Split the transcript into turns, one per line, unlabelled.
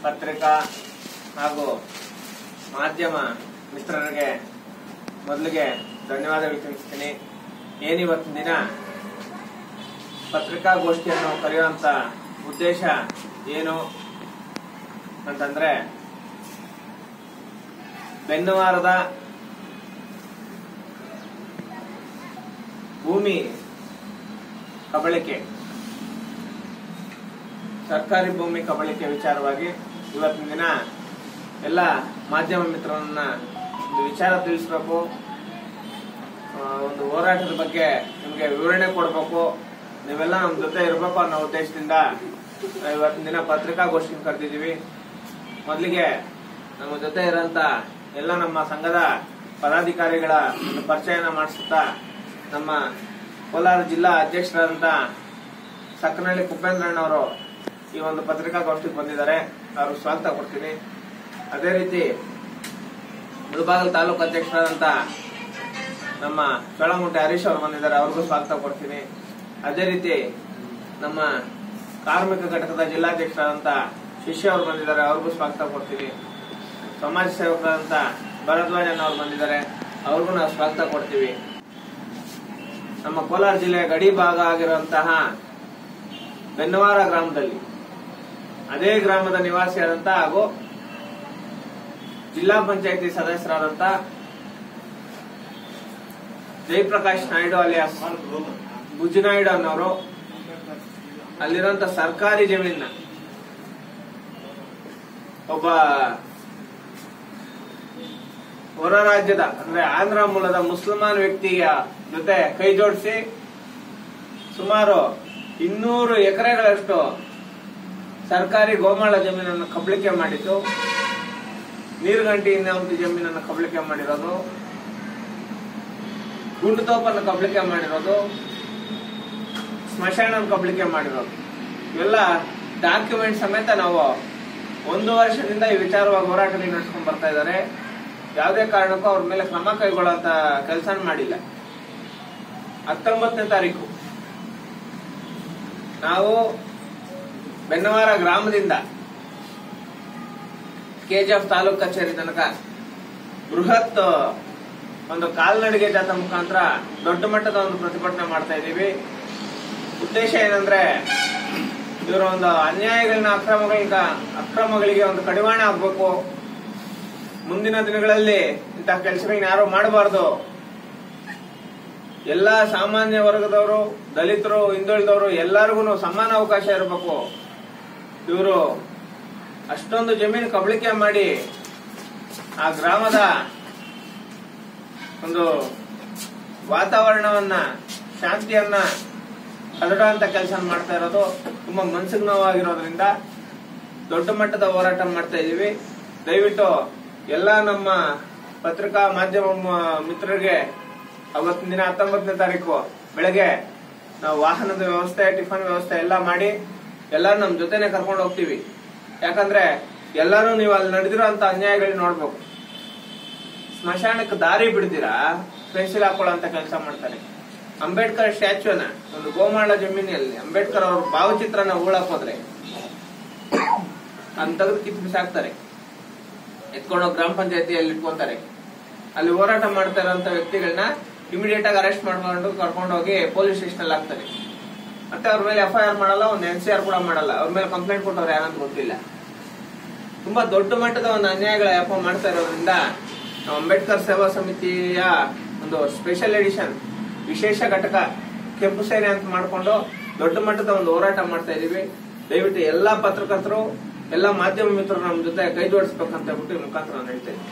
ಪತ್ರಿಕಾ ಹಾಗೂ ಮಾಧ್ಯಮ ಮಿತ್ರರಿಗೆ ಮೊದಲಿಗೆ ಧನ್ಯವಾದಗಳು ತಿಳಿಸ್ತೀನಿ. ಏನಿವತ್ತಿನ ದಿನ ಪತ್ರಿಕಾಗೋಷ್ಠಿಯನ್ನು ಕರೆಯುವಂತ ಉದ್ದೇಶ ಏನು ಅಂತಂದ್ರೆ, ಬೆನ್ನವಾರದ ಭೂಮಿ ಕಬಳಿಕೆ, ಸರ್ಕಾರಿ ಭೂಮಿ ಕಬಳಿಕೆ ವಿಚಾರವಾಗಿ ಇವತ್ತಿನ ದಿನ ಎಲ್ಲ ಮಾಧ್ಯಮ ಮಿತ್ರರನ್ನ ಒಂದು ವಿಚಾರ ತಿಳಿಸಬೇಕು, ಒಂದು ಹೋರಾಟದ ಬಗ್ಗೆ ನಿಮಗೆ ವಿವರಣೆ ಕೊಡಬೇಕು, ನೀವೆಲ್ಲ ನಮ್ಮ ಜೊತೆ ಇರಬೇಕು ಅನ್ನೋ ಉದ್ದೇಶದಿಂದ ಇವತ್ತಿನ ದಿನ ಪತ್ರಿಕಾಗೋಷ್ಠಿ ಕರೆದಿದ್ದೀವಿ. ಮೊದಲಿಗೆ ನಮ್ಮ ಜೊತೆ ಇರೋಂತ ಎಲ್ಲ ನಮ್ಮ ಸಂಘದ ಪದಾಧಿಕಾರಿಗಳ ಒಂದು ಪರಿಚಯನ ಮಾಡಿಸುತ್ತಾ, ನಮ್ಮ ಕೋಲಾರ ಜಿಲ್ಲಾ ಅಧ್ಯಕ್ಷರಾದಂತ ಸಕ್ಕನಹಳ್ಳಿ ಕುಪೇಂದ್ರಣ್ಣವರು ಈ ಒಂದು ಪತ್ರಿಕಾಗೋಷ್ಠಿಗೆ ಬಂದಿದ್ದಾರೆ, ಅವರು ಸ್ವಾಗತ ಕೊಡ್ತೀನಿ. ಅದೇ ರೀತಿ ಮುಳಬಾಗಿಲು ತಾಲೂಕು ಅಧ್ಯಕ್ಷರಾದಂತ ನಮ್ಮ ಚೋಳಮುಂಟೆ ಹರೀಶ್ ಅವರು ಬಂದಿದ್ದಾರೆ, ಅವ್ರಿಗೂ ಸ್ವಾಗತ ಕೊಡ್ತೀನಿ. ಅದೇ ರೀತಿ ನಮ್ಮ ಕಾರ್ಮಿಕ ಘಟಕದ ಜಿಲ್ಲಾಧ್ಯಕ್ಷರಾದಂತ ಶಿಷ್ಯ ಅವರು ಬಂದಿದ್ದಾರೆ, ಅವ್ರಿಗೂ ಸ್ವಾಗತ ಕೊಡ್ತೀನಿ. ಸಮಾಜ ಸೇವಕರಾದಂತ ಭರದ್ವಾಜನ್ ಅವರು ಬಂದಿದ್ದಾರೆ, ಅವ್ರಿಗೂ ನಾವು ಸ್ವಾಗತ ಕೊಡ್ತೀವಿ. ನಮ್ಮ ಕೋಲಾರ ಜಿಲ್ಲೆಯ ಗಡಿ ಭಾಗ ಆಗಿರುವಂತಹ ಬೆನ್ನವಾರ ಗ್ರಾಮದಲ್ಲಿ, ಅದೇ ಗ್ರಾಮದ ನಿವಾಸಿಯಾದಂತ ಹಾಗೂ ಜಿಲ್ಲಾ ಪಂಚಾಯತಿ ಸದಸ್ಯರಾದಂತ ಜಯಪ್ರಕಾಶ್ ನಾಯ್ಡು ಅಲಿಯಾಸ್ ಬುಜ್ಜಿನಾಯ್ಡು ಅನ್ನೋರು ಅಲ್ಲಿರುವಂತ ಸರ್ಕಾರಿ ಜಮೀನ ಒಬ್ಬ ಹೊರ ರಾಜ್ಯದ ಅಂದ್ರೆ ಆಂಧ್ರ ಮೂಲದ ಮುಸಲ್ಮಾನ್ ವ್ಯಕ್ತಿಯ ಜೊತೆ ಕೈ ಜೋಡಿಸಿ ಸುಮಾರು 200 ಎಕರೆಗಳಷ್ಟು ಸರ್ಕಾರಿ ಗೋಮಾಳ ಜಮೀನನ್ನು ಕಬಳಿಕೆ ಮಾಡಿದ್ದು, ನೀರುಗಂಟಿಯಿಂದ ಒಂದು ಜಮೀನನ್ನು ಕಬಳಿಕೆ ಮಾಡಿರೋದು, ಗುಂಡುತೋಪನ್ನು ಕಬಳಿಕೆ ಮಾಡಿರೋದು, ಸ್ಮಶಾನ ಕಬಳಿಕೆ ಮಾಡಿರೋದು, ಇವೆಲ್ಲ ಡಾಕ್ಯುಮೆಂಟ್ ಸಮೇತ ನಾವು 1 ವರ್ಷದಿಂದ ಈ ವಿಚಾರವಾಗಿ ಹೋರಾಟ ನಡೆಸ್ಕೊಂಡು ಬರ್ತಾ ಇದ್ದಾರೆ. ಯಾವುದೇ ಕಾರಣಕ್ಕೂ ಅವ್ರ ಮೇಲೆ ಕ್ರಮ ಕೈಗೊಳ್ಳುವಂತ ಕೆಲಸ ಮಾಡಿಲ್ಲ. 19ನೇ ತಾರೀಕು ನಾವು ಬೆನ್ನವಾರ ಗ್ರಾಮದಿಂದ ಕೆಜಿಎಫ್ ತಾಲೂಕು ಕಚೇರಿ ತನಕ ಬೃಹತ್ ಒಂದು ಕಾಲ್ನಡಿಗೆ ಜಾಥಾ ಮುಖಾಂತರ ದೊಡ್ಡ ಮಟ್ಟದ ಒಂದು ಪ್ರತಿಭಟನೆ ಮಾಡ್ತಾ ಇದ್ದೀವಿ. ಉದ್ದೇಶ ಏನಂದ್ರೆ, ಇವರ ಒಂದು ಅನ್ಯಾಯಗಳನ್ನ ಅಕ್ರಮಗಳಿಗೆ ಒಂದು ಕಡಿವಾಣ ಆಗ್ಬೇಕು. ಮುಂದಿನ ದಿನಗಳಲ್ಲಿ ಇಂತಹ ಕೆಲಸಗಳನ್ನ ಯಾರು ಮಾಡಬಾರ್ದು. ಎಲ್ಲಾ ಸಾಮಾನ್ಯ ವರ್ಗದವರು, ದಲಿತರು, ಹಿಂದುಳಿದವರು ಎಲ್ಲರಿಗೂ ಸಮಾನ ಅವಕಾಶ ಇರಬೇಕು. ಇವರು ಅಷ್ಟೊಂದು ಜಮೀನು ಕಬಳಿಕೆ ಮಾಡಿ ಆ ಗ್ರಾಮದ ಒಂದು ವಾತಾವರಣವನ್ನ, ಶಾಂತಿಯನ್ನ ಕದಡುವಂತ ಕೆಲಸ ಮಾಡ್ತಾ ಇರೋದು ತುಂಬಾ ಮನಸ್ಸಿಗೆ ನೋವಾಗಿರೋದ್ರಿಂದ ದೊಡ್ಡ ಮಟ್ಟದ ಹೋರಾಟ ಮಾಡ್ತಾ ಇದೀವಿ. ದಯವಿಟ್ಟು ಎಲ್ಲ ನಮ್ಮ ಪತ್ರಿಕಾ ಮಾಧ್ಯಮ ಮಿತ್ರರಿಗೆ ಅವತ್ತಿನ ದಿನ 19ನೇ ತಾರೀಕು ಬೆಳಗ್ಗೆ ನಾವು ವಾಹನದ ವ್ಯವಸ್ಥೆ, ಟಿಫನ್ ವ್ಯವಸ್ಥೆ ಎಲ್ಲ ಮಾಡಿ ಎಲ್ಲರೂ ನಮ್ಮ ಜೊತೆನೆ ಕರ್ಕೊಂಡು ಹೋಗ್ತೀವಿ. ಯಾಕಂದ್ರೆ ಎಲ್ಲರೂ ನೀವು ಅಲ್ಲಿ ನಡೆದಿರೋ ಅನ್ಯಾಯಗಳನ್ನ ನೋಡ್ಬೇಕು. ಸ್ಮಶಾನಕ್ಕೆ ದಾರಿ ಬಿಡ್ದಿರಾ ಪೆನ್ಸಿಲ್ ಹಾಕೊಳ್ಳೋ ಕೆಲಸ ಮಾಡ್ತಾರೆ. ಅಂಬೇಡ್ಕರ್ ಸ್ಟ್ಯಾಚ್ಯೂನ ಒಂದು ಗೋಮಾಳ ಜಮೀನಲ್ಲಿ ಅಂಬೇಡ್ಕರ್ ಅವ್ರ ಭಾವಚಿತ್ರನ ಹೂಳಾಕೋದ್ರೆ ಅದನ್ನ ತೆಗೆದು ಕಿತ್ತು ಬಿಸಾಕ್ತಾರೆ, ಎತ್ಕೊಂಡೋಗಿ ಗ್ರಾಮ ಪಂಚಾಯತಿಯಲ್ಲಿ ಇಟ್ಕೊಂತಾರೆ. ಅಲ್ಲಿ ಹೋರಾಟ ಮಾಡ್ತಾ ಇರೋಂತ ವ್ಯಕ್ತಿಗಳನ್ನ ಇಮಿಡಿಯೇಟ್ ಆಗಿ ಅರೆಸ್ಟ್ ಮಾಡ್ಕೊಂಡು ಕರ್ಕೊಂಡೋಗಿ ಪೊಲೀಸ್ ಸ್ಟೇಷನ್ ಅಲ್ಲಿ ಹಾಕ್ತಾರೆ. ಮತ್ತೆ ಅವ್ರ ಮೇಲೆ FIR ಮಾಡಲ್ಲ, ಒಂದು NCR ಕೂಡ ಮಾಡಲ್ಲ. ಅವ್ರ ಮೇಲೆ ಕಂಪ್ಲೇಂಟ್ ಕೊಟ್ಟವ್ರು ಯಾರಂತ ಗೊತ್ತಿಲ್ಲ. ತುಂಬಾ ದೊಡ್ಡ ಮಟ್ಟದ ಒಂದು ಅನ್ಯಾಯಗಳ ಯಾಪ ಮಾಡ್ತಾ ಇರೋದ್ರಿಂದ ನಾವು ಅಂಬೇಡ್ಕರ್ ಸೇವಾ ಸಮಿತಿಯ ಒಂದು ಸ್ಪೆಷಲ್ ಎಡಿಷನ್ ವಿಶೇಷ ಘಟಕ ಕೆಂಪು ಸೇನೆ ಅಂತ ಮಾಡ್ಕೊಂಡು ದೊಡ್ಡ ಮಟ್ಟದ ಒಂದು ಹೋರಾಟ ಮಾಡ್ತಾ ಇದೀವಿ. ದಯವಿಟ್ಟು ಎಲ್ಲಾ ಪತ್ರಕರ್ತರು, ಎಲ್ಲಾ ಮಾಧ್ಯಮ ಮಿತ್ರರು ನಮ್ಮ ಜೊತೆ ಕೈ ಜೋಡಿಸ್ಬೇಕಂತ ಹೇಳ್ಬಿಟ್ಟು ಈ ಮುಖಾಂತರ ನಾನು ಹೇಳ್ತೇನೆ.